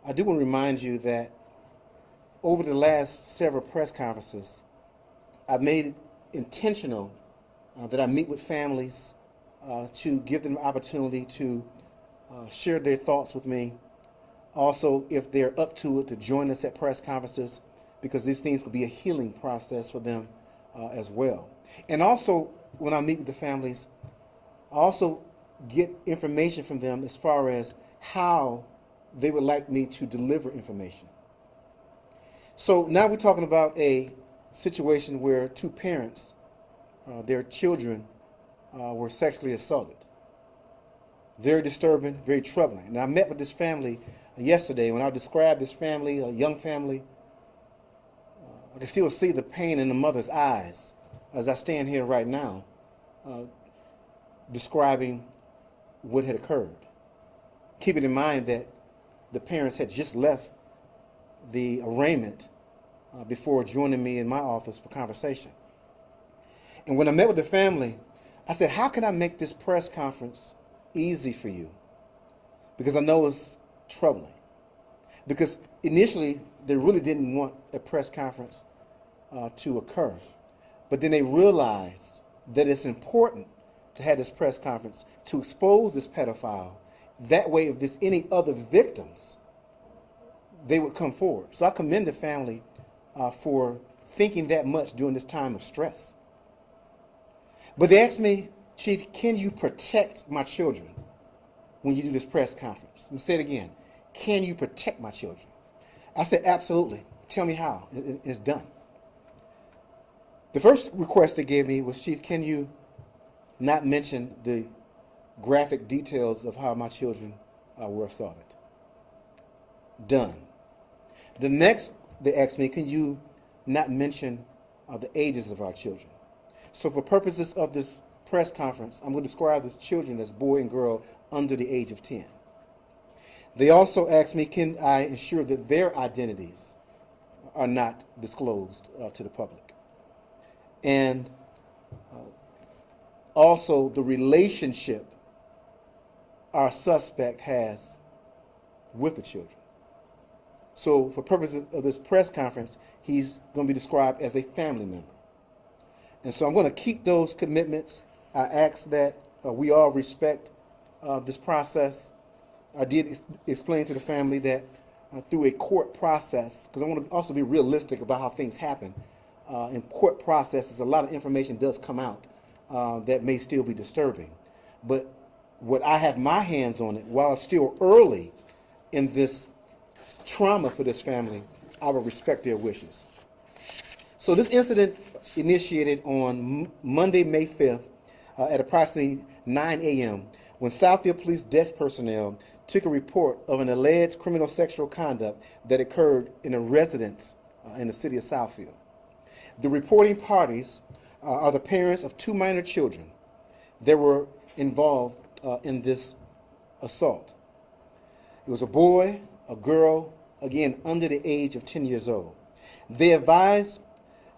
I do want to remind you that over the last several press conferences, I've made it intentional that I meet with families to give them the opportunity to share their thoughts with me. Also, if they're up to it, to join us at press conferences, because these things could be a healing process for them as well. And also, when I meet with the families, I also get information from them as far as how they would like me to deliver information. So now we're talking about a situation where two parents, their children were sexually assaulted. Very disturbing, very troubling. And I met with this family yesterday. When I described this family, a young family, I can still see the pain in the mother's eyes as I stand here right now describing what had occurred. Keeping in mind that the parents had just left the arraignment before joining me in my office for conversation. And when I met with the family, I said, how can I make this press conference easy for you? Because I know it's troubling. Because initially, they really didn't want a press conference to occur. But then they realized that it's important to have this press conference to expose this pedophile. That way, if there's any other victims, they would come forward. So I commend the family for thinking that much during this time of stress. But they asked me, Chief, can you protect my children when you do this press conference? Let me say it again. Can you protect my children? I said, absolutely. Tell me how. It's done. The first request they gave me was, Chief, can you not mention the graphic details of how my children were assaulted? Done. The next, they asked me, can you not mention the ages of our children? So for purposes of this press conference, I'm going to describe these children as boy and girl under the age of 10. They also asked me, can I ensure that their identities are not disclosed to the public? And also the relationship our suspect has with the children. So for purposes of this press conference, he's going to be described as a family member. And so I'm going to keep those commitments. I ask that we all respect this process. I did explain to the family that through a court process, because I want to also be realistic about how things happen, in court processes, a lot of information does come out that may still be disturbing. But what I have my hands on it, while it's still early in this trauma for this family, I will respect their wishes. So this incident initiated on Monday, May 5th at approximately 9 a.m. when Southfield Police desk personnel took a report of an alleged criminal sexual conduct that occurred in a residence in the city of Southfield. The reporting parties are the parents of two minor children that were involved in this assault. It was a boy, a girl, again under the age of 10 years old. They advised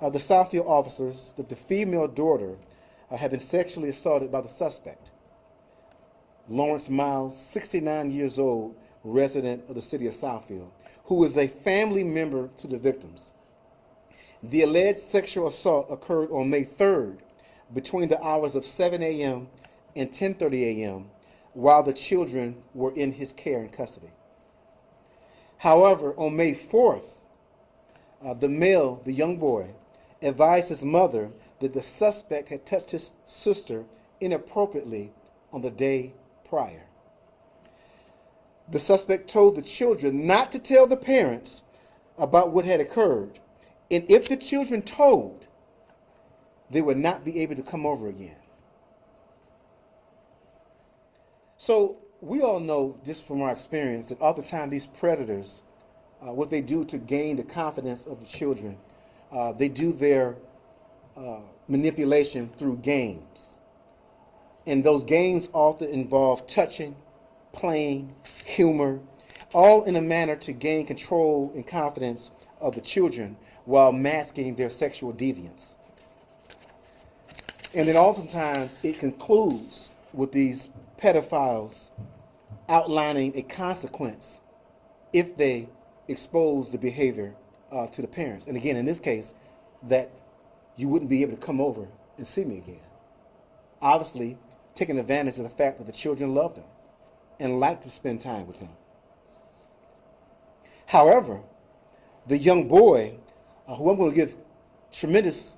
the Southfield officers that the female daughter had been sexually assaulted by the suspect, Lawrence Miles, 69 years old, resident of the city of Southfield, who is a family member to the victims. The alleged sexual assault occurred on May 3rd between the hours of 7 a.m. and 10:30 a.m. while the children were in his care and custody. However, on May 4th, the young boy, advised his mother that the suspect had touched his sister inappropriately on the day prior. The suspect told the children not to tell the parents about what had occurred, and if the children told, they would not be able to come over again. So we all know, just from our experience, that oftentimes these predators, what they do to gain the confidence of the children, they do their manipulation through games. And those games often involve touching, playing, humor, all in a manner to gain control and confidence of the children while masking their sexual deviance. And then oftentimes it concludes with these pedophiles outlining a consequence if they expose the behavior to the parents. And again, in this case, that you wouldn't be able to come over and see me again. Obviously, taking advantage of the fact that the children loved him and liked to spend time with him. However, the young boy, who I'm going to give tremendous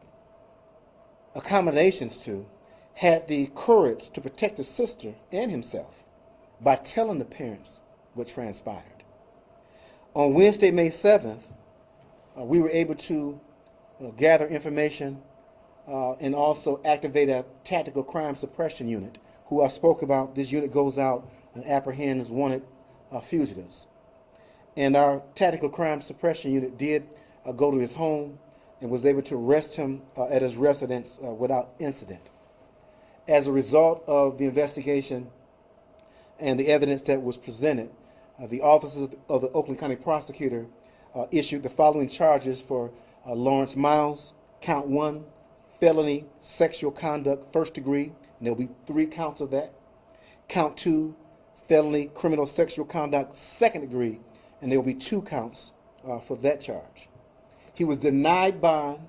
accommodations to, had the courage to protect his sister and himself by telling the parents what transpired. On Wednesday, May 7th, we were able to gather information and also activate a tactical crime suppression unit, who I spoke about. This unit goes out and apprehends wanted fugitives. And our tactical crime suppression unit did go to his home and was able to arrest him at his residence without incident. As a result of the investigation and the evidence that was presented, the officers of the Oakland County prosecutor issued the following charges for Lawrence Miles. Count 1, felony sexual conduct, first degree, and there'll be 3 counts of that. Count 2, felony criminal sexual conduct, second degree, and there will be 2 counts for that charge. He was denied bond.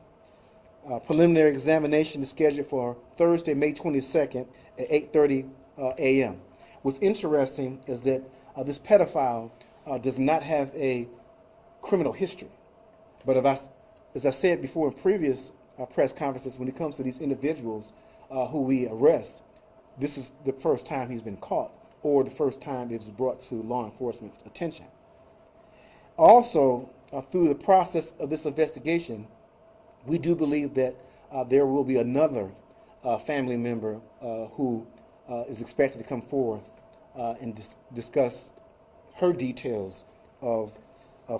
Preliminary examination is scheduled for Thursday, May 22nd at 8:30 a.m. What's interesting is that this pedophile does not have a criminal history. But as I said before in previous press conferences, when it comes to these individuals who we arrest, this is the first time he's been caught or the first time it was brought to law enforcement's attention. Also, through the process of this investigation, we do believe that there will be another family member who is expected to come forth and discuss her details of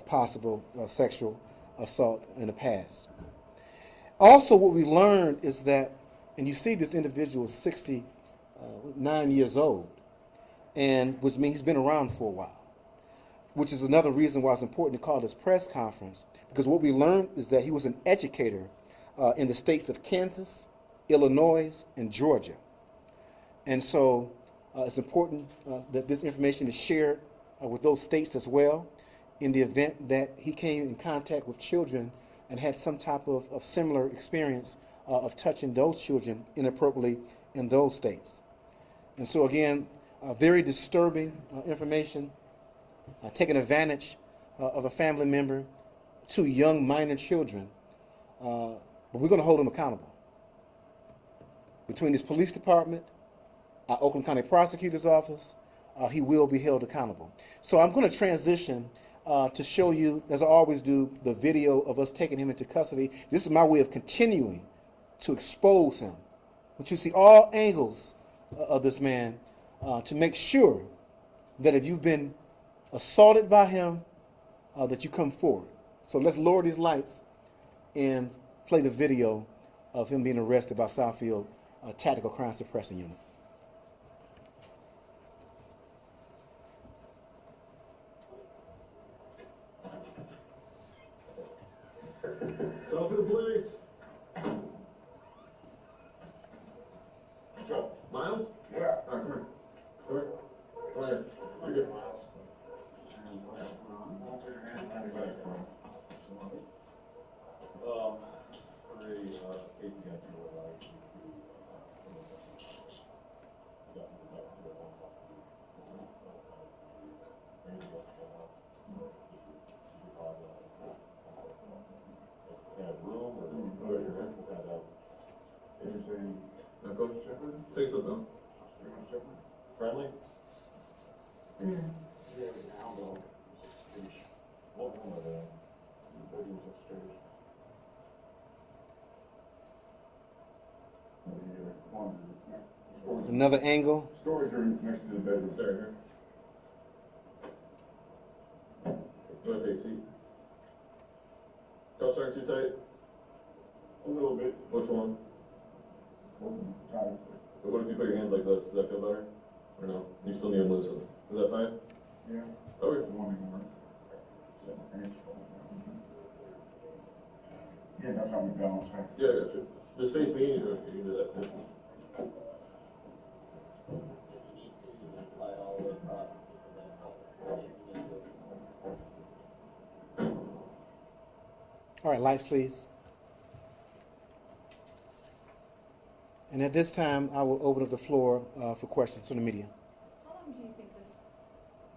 possible sexual assault in the past. Also, what we learned is that, and you see this individual is 69 years old, and which means he's been around for a while, which is another reason why it's important to call this press conference, because what we learned is that he was an educator in the states of Kansas, Illinois, and Georgia. And so it's important that this information is shared with those states as well, in the event that he came in contact with children and had some type of similar experience of touching those children inappropriately in those states. And so again, very disturbing information, taking advantage of a family member, 2 young minor children, but we're going to hold him accountable. Between this police department, our Oakland County Prosecutor's Office, he will be held accountable. So I'm going to transition to show you, as I always do, the video of us taking him into custody. This is my way of continuing to expose him. But you see all angles of this man to make sure that if you've been assaulted by him, that you come forward. So let's lower these lights and play the video of him being arrested by Southfield Tactical Crime Suppression Unit. Southfield Police. Joe. Miles? Yeah. All right, come here. Come here. Come here. You're good. Take something. Friendly? Another angle. Storage room next to the bedroom. Sorry, here. You want to take a seat? Cuffs aren't too tight? A little bit. Which one? But what if you put your hands like this? Does that feel better? Or no? You still need them loose. Is that fine? Yeah. Okay. Yeah, that's how we balance, right? Yeah, I got you. Just face me and you can do that too. All right, lights, please. And at this time, I will open up the floor for questions from the media. How long do you think this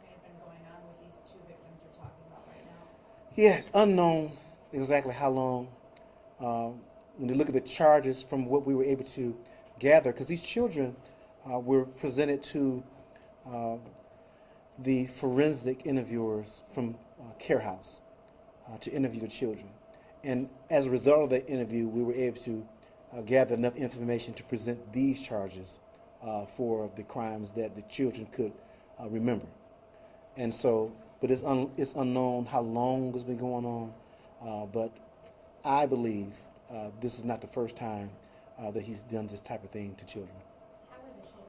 may have been going on with these two victims you're talking about right now? Yes, unknown exactly how long. When you look at the charges from what we were able to gather, because these children were presented to the forensic interviewers from Care House to interview the children. And as a result of that interview, we were able to gather enough information to present these charges for the crimes that the children could remember. And so, but it's unknown how long it's been going on. But I believe this is not the first time that he's done this type of thing to children.